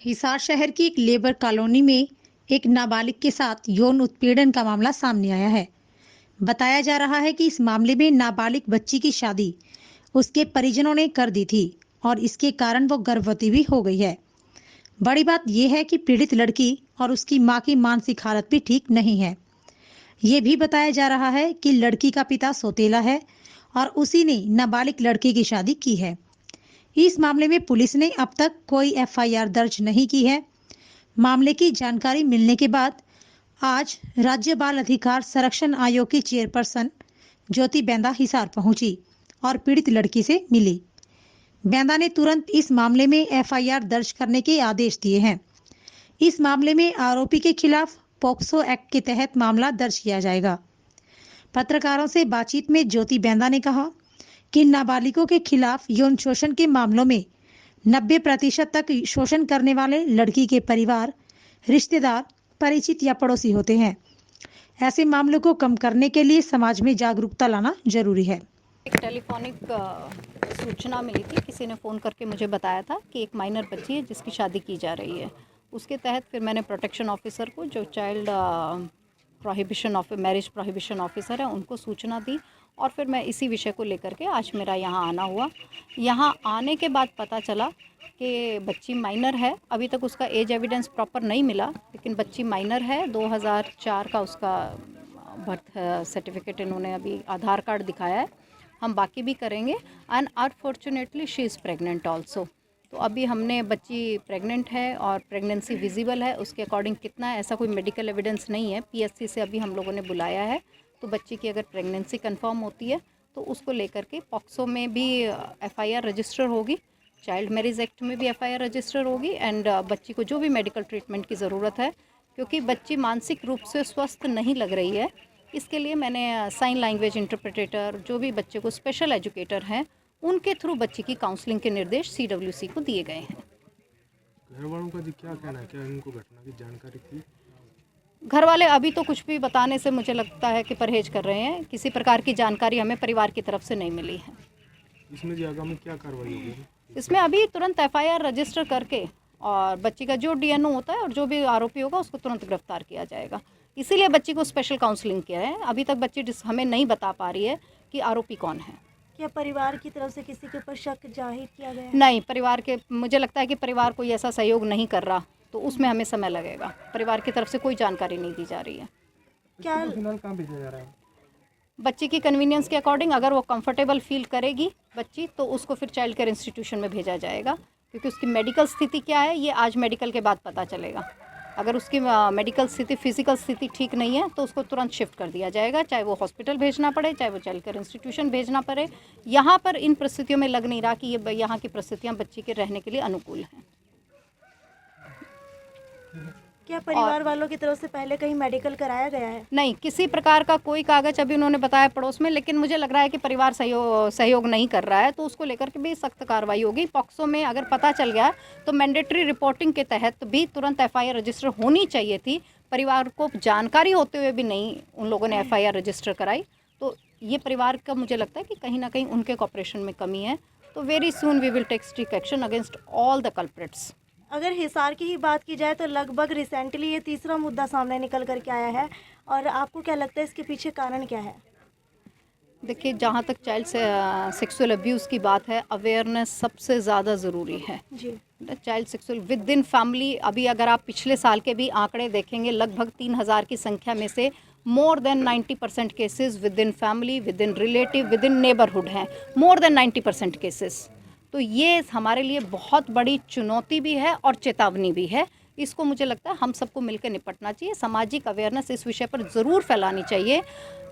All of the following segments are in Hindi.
हिसार शहर की एक लेबर कॉलोनी में एक नाबालिग के साथ यौन उत्पीड़न का मामला सामने आया है। बताया जा रहा है कि इस मामले में नाबालिग बच्ची की शादी उसके परिजनों ने कर दी थी और इसके कारण वो गर्भवती भी हो गई है। बड़ी बात यह है कि पीड़ित लड़की और उसकी मां की मानसिक हालत भी ठीक नहीं है। ये भी बताया जा रहा है कि लड़की का पिता सौतेला है और उसी ने नाबालिग लड़के की शादी की है। इस मामले में पुलिस ने अब तक कोई एफआईआर दर्ज नहीं की है। मामले की जानकारी मिलने के बाद आज राज्य बाल अधिकार संरक्षण आयोग की चेयरपर्सन ज्योति बेंदा हिसार पहुंची और पीड़ित लड़की से मिली। बेंदा ने तुरंत इस मामले में एफआईआर दर्ज करने के आदेश दिए हैं। इस मामले में आरोपी के खिलाफ पॉक्सो एक्ट के तहत मामला दर्ज किया जाएगा। पत्रकारों से बातचीत में ज्योति बेंदा ने कहा कि नाबालिगों के खिलाफ यौन शोषण के मामलों में 90% तक शोषण करने वाले लड़की के परिवार, रिश्तेदार, परिचित या पड़ोसी होते हैं। ऐसे मामलों को कम करने के लिए समाज में जागरूकता लाना जरूरी है। एक टेलीफोनिक सूचना मिली थी, किसी ने फ़ोन करके मुझे बताया था कि एक माइनर बच्ची है जिसकी शादी की जा रही है। उसके तहत फिर मैंने प्रोटेक्शन ऑफिसर को, जो चाइल्ड मैरिज प्रोहिबिशन ऑफिसर है, उनको सूचना दी और फिर मैं इसी विषय को लेकर के आज मेरा यहाँ आना हुआ। यहाँ आने के बाद पता चला कि बच्ची माइनर है। अभी तक उसका एज एविडेंस प्रॉपर नहीं मिला, लेकिन बच्ची माइनर है। 2004 का उसका बर्थ सर्टिफिकेट इन्होंने अभी आधार कार्ड दिखाया है। हम बाकी भी करेंगे। And unfortunately she is pregnant also. तो अभी हमने बच्ची प्रेग्नेंट है और प्रेगनेंसी विजिबल है, उसके अकॉर्डिंग कितना है ऐसा कोई मेडिकल एविडेंस नहीं है। पीएससी से अभी हम लोगों ने बुलाया है। तो बच्ची की अगर प्रेगनेंसी कंफर्म होती है तो उसको लेकर के पॉक्सो में भी एफआईआर रजिस्टर होगी, चाइल्ड मैरिज एक्ट में भी एफआईआर रजिस्टर होगी। एंड बच्ची को जो भी मेडिकल ट्रीटमेंट की ज़रूरत है, क्योंकि बच्ची मानसिक रूप से स्वस्थ नहीं लग रही है, इसके लिए मैंने साइन लैंग्वेज इंटरप्रेटर, जो भी बच्चे को स्पेशल एजुकेटर हैं, उनके थ्रू बच्ची की काउंसलिंग के निर्देश सीडब्ल्यूसी को दिए गए हैं। घर वालों का क्या कहना है, क्या इनको घटना की जानकारी थी? घर वाले अभी तो कुछ भी बताने से मुझे लगता है कि परहेज कर रहे हैं। किसी प्रकार की जानकारी हमें परिवार की तरफ से नहीं मिली है। इसमें जी आगामी क्या कार्रवाई होगी? इसमें अभी तुरंत एफआईआर रजिस्टर करके और बच्ची का जो डीएनओ होता है और जो भी आरोपी होगा उसको तुरंत गिरफ्तार किया जाएगा। इसीलिए बच्ची को स्पेशल काउंसलिंग किया है। अभी तक बच्ची हमें नहीं बता पा रही है कि आरोपी कौन है। क्या परिवार की तरफ से किसी के ऊपर शक जाहिर किया गया है? नहीं, परिवार के, मुझे लगता है कि परिवार कोई ऐसा सहयोग नहीं कर रहा, तो उसमें हमें समय लगेगा। परिवार की तरफ से कोई जानकारी नहीं दी जा रही है। क्या फिलहाल कहाँ भेजा जा रहा है? बच्ची की कन्वीनियंस के अकॉर्डिंग अगर वो कंफर्टेबल फील करेगी बच्ची, तो उसको फिर चाइल्ड केयर इंस्टीट्यूशन में भेजा जाएगा, क्योंकि उसकी मेडिकल स्थिति क्या है ये आज मेडिकल के बाद पता चलेगा। अगर उसकी मेडिकल स्थिति, फिजिकल स्थिति ठीक नहीं है तो उसको तुरंत शिफ्ट कर दिया जाएगा, चाहे वो हॉस्पिटल भेजना पड़े, चाहे वो चाइल्ड केयर इंस्टीट्यूशन भेजना पड़े। यहाँ पर इन परिस्थितियों में लग नहीं रहा कि ये यहाँ की परिस्थितियाँ बच्ची के रहने के लिए अनुकूल हैं। क्या परिवार वालों की तरफ से पहले कहीं मेडिकल कराया गया है? नहीं, किसी प्रकार का कोई कागज अभी उन्होंने बताया पड़ोस में, लेकिन मुझे लग रहा है कि परिवार सहयोग नहीं कर रहा है, तो उसको लेकर के भी सख्त कार्रवाई होगी। पॉक्सो में अगर पता चल गया तो मैंडेटरी रिपोर्टिंग के तहत भी तुरंत एफआईआर रजिस्टर होनी चाहिए थी। परिवार को जानकारी होते हुए भी नहीं उन लोगों ने एफआईआर रजिस्टर कराई, तो ये परिवार का मुझे लगता है कि कहीं ना कहीं उनके कॉपरेशन में कमी है। तो very soon we will take strict action against all the culprits. अगर हिसार की ही बात की जाए तो लगभग रिसेंटली ये तीसरा मुद्दा सामने निकल कर के आया है, और आपको क्या लगता है इसके पीछे कारण क्या है? देखिए, जहाँ तक चाइल्ड सेक्सुअल अब्यूज़ की बात है, अवेयरनेस सबसे ज़्यादा ज़रूरी है जी। Child sexual within family. अभी अगर आप पिछले साल के भी आंकड़े देखेंगे, लगभग 3000 की संख्या में से more than 90% cases within family, within relative, within neighbourhood हैं। More than 90% cases. तो ये हमारे लिए बहुत बड़ी चुनौती भी है और चेतावनी भी है। इसको मुझे लगता है हम सबको मिलकर निपटना चाहिए। सामाजिक अवेयरनेस इस विषय पर ज़रूर फैलानी चाहिए।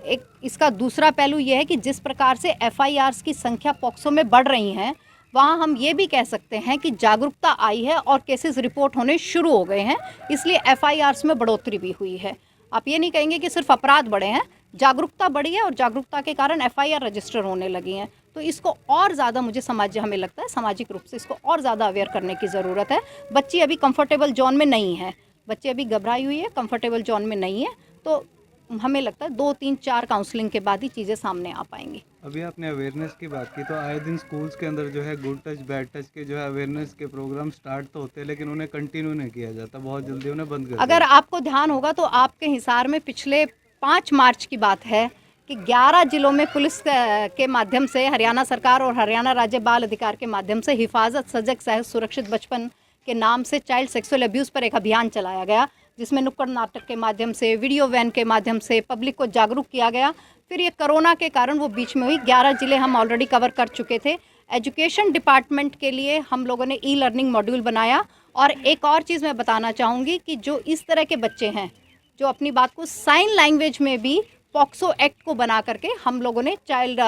एक इसका दूसरा पहलू ये है कि जिस प्रकार से एफआईआर्स की संख्या पॉक्सो में बढ़ रही हैं, वहाँ हम ये भी कह सकते हैं कि जागरूकता आई है और केसेस रिपोर्ट होने शुरू हो गए हैं, इसलिए एफआईआर्स में बढ़ोतरी भी हुई है। आप ये नहीं कहेंगे कि सिर्फ अपराध बढ़े हैं, जागरूकता बढ़ी है और जागरूकता के कारण एफआईआर रजिस्टर होने लगी हैं। तो इसको और ज़्यादा हमें लगता है सामाजिक रूप से इसको और ज़्यादा अवेयर करने की ज़रूरत है। बच्ची अभी कंफर्टेबल जोन में नहीं है, बच्ची अभी घबराई हुई है, कंफर्टेबल जोन में नहीं है। तो हमें लगता है 2, 3, 4 काउंसलिंग के बाद ही चीज़ें सामने आ पाएंगी। अभी आपने अवेयरनेस की बात की, तो आए दिन स्कूल्स के अंदर जो है गुड टच बैड टच के जो है अवेयरनेस के प्रोग्राम स्टार्ट तो होते हैं, लेकिन उन्हें कंटिन्यू नहीं किया जाता, बहुत जल्दी उन्हें बंद कर अगर दिया। आपको ध्यान होगा तो आपके हिसार में पिछले 5 मार्च की बात है कि 11 जिलों में पुलिस के माध्यम से, हरियाणा सरकार और हरियाणा राज्य बाल अधिकार के माध्यम से हिफाजत सजग सहज सुरक्षित बचपन के नाम से चाइल्ड सेक्सुअल अब्यूज़ पर एक अभियान चलाया गया, जिसमें नुक्कड़ नाटक के माध्यम से, वीडियो वैन के माध्यम से पब्लिक को जागरूक किया गया। फिर ये कोरोना के कारण वो बीच में हुई। 11 जिले हम ऑलरेडी कवर कर चुके थे। एजुकेशन डिपार्टमेंट के लिए हम लोगों ने ई लर्निंग मॉड्यूल बनाया। और एक और चीज़ मैं बताना चाहूँगी कि जो इस तरह के बच्चे हैं जो अपनी बात को साइन लैंग्वेज में भी पॉक्सो एक्ट को बना करके हम लोगों ने चाइल्ड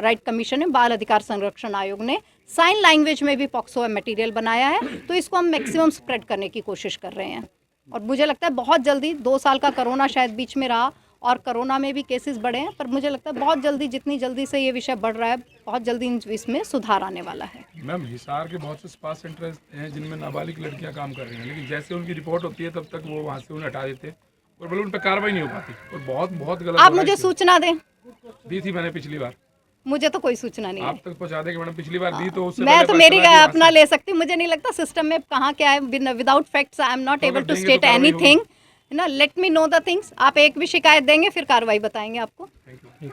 राइट कमीशन ने, बाल अधिकार संरक्षण आयोग ने साइन लैंग्वेज में भी पॉक्सो मटेरियल बनाया है। तो इसको हम मैक्सिमम स्प्रेड करने की कोशिश कर रहे हैं और मुझे लगता है बहुत जल्दी, 2 साल का कोरोना शायद बीच में रहा और कोरोना में भी केसेस बढ़े हैं, पर मुझे लगता है बहुत जल्दी, जितनी जल्दी से ये विषय बढ़ रहा है, बहुत जल्दी इसमें सुधार आने वाला है। मैम, हिसार के बहुत से स्पा सेंटर हैं जिनमें नाबालिग लड़कियां काम कर रही हैं, लेकिन जैसे उनकी रिपोर्ट होती है तब तक वो वहाँ से उन्हें हटा देते और बोले उन पर कार्रवाई नहीं हो पाती और बहुत बहुत गलत। आप मुझे सूचना दें। दी थी मैंने पिछली बार, मुझे तो कोई सूचना नहीं है। आप तक पहुँचा देंगे मैडम, पिछली बार दी तो उससे मैं पहले तो पता मेरी चला कि वहाँ अपना से- ले सकती हूँ, मुझे नहीं लगता सिस्टम में कहाँ क्या है। Without facts I am not तो एबल अगर टू देंगे तो स्टेट कार्रवाई एनीथिंग। ना, let me know the things. आप एक भी शिकायत देंगे फिर कार्रवाई बताएंगे आपको। Thank you.